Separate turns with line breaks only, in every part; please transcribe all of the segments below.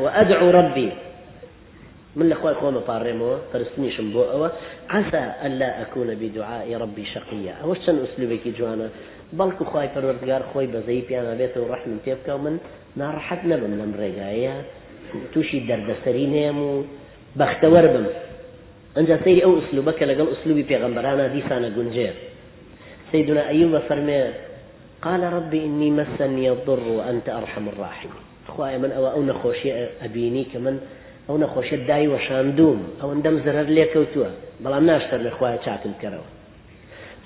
وأدعو ربي من الأخوة خوما بارمو فرستنيشم بو أو عسى ألا أكون بدعاء ربي شقيا. أوش شن أسلوبك جوانا بلكو خواي پروردگار خوي بزي بيانا بيته ورحمة تيبكا ومن نارحت نبم لمرقايا توشي درد سرينيمو بختور بم أنجا سيدي أو أسلوبك لقل أسلوبي بيغمبرانا دي سانا قنجير. سيدنا أيوب فرمي قال ربي إني مسني الضر وأنت أرحم الراحمين. خواهي من أو نخوشي أبيني كمن أو نخوشي الداي وشاندوم أو اندم زرر ليك وتوه بلا ناشتر لخواهي شاكل كرو.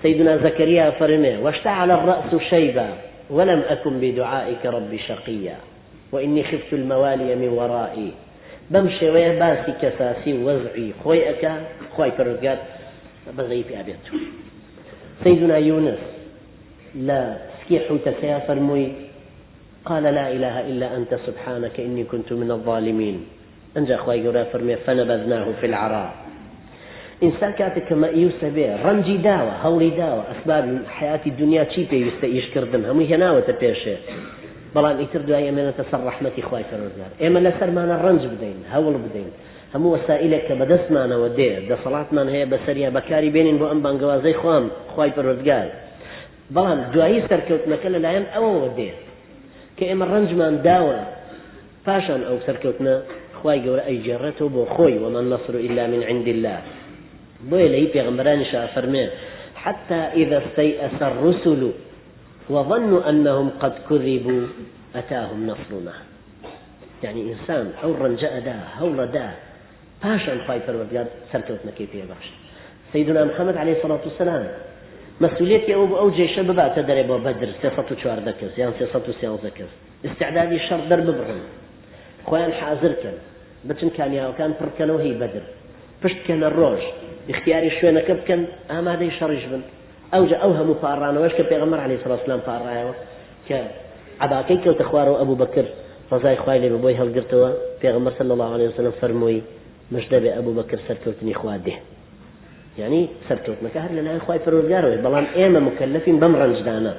سيدنا زكريا فرمي واشتعل الرأس شيبا ولم أكن بدعائك ربي شقيا وإني خفت الموالي من ورائي بمشي ويباسي كساسي ووزعي خوي أكا خوي فرقات بزي في أبيته. سيدنا يونس لا سكيح تسيا فرمي قال لا إله إلا أنت سبحانك إني كنت من الظالمين. أنجا أخوي قرأ فرمي فنبذناه في العراء. إنسان كاتك ما يوسبه رنجي داوة هولي داوة أسباب حياة الدنيا تشيبه يشكردن هم يهناوة بيشه بلان يتردوا أيامنا تسر رحمتي خواي فرزار إيما لسر مانا الرنج بدين هول بدين هم وسائلك بدس مانا وديه دا صلاة مانا هي بسرية بكاري بينين بو أم بانقوازي خوام خواي فرزار بلان جواهي سركوت مكلا لايم أو وديه كإما الرنج مان داوة فاشان أو سركوتنا خواي قول أي جرته بو خوي وما النصر إلا من عند الله بوي لهي پیغمبران شاء فرمي حتى إذا استيأس الرسل وظنوا أنهم قد كذبوا أتاهم نصرنا. يعني إنسان أو رنجاء دا هول دا باشا الفايفر وبياد سركوتنا كيف يباش. سيدنا محمد عليه الصلاة والسلام مسؤوليتي أو جيش ببا تدري بو بدر 304 دكز يعني 313 دكز استعدادي الشر درب برهم خوان حاضر كان بچن كان يا وكان فركنو هي بدر فشت كان الروج اختياري شوية نكبكن هذا يشرج بن أوجا أوهم فارانا وإيش كبيغمر عليه الصلاة والسلام فارانا كعباكيك وتخواره أبو بكر رضاي خوالي ببوي هالقرتوا بيغمر صلى الله عليه وسلم فرموي مجدب أبو بكر سركوتني خواده يعني سركوتنا كهر لنا خواي فرور قاروي بلان إيما مكلفين بمرنج دانا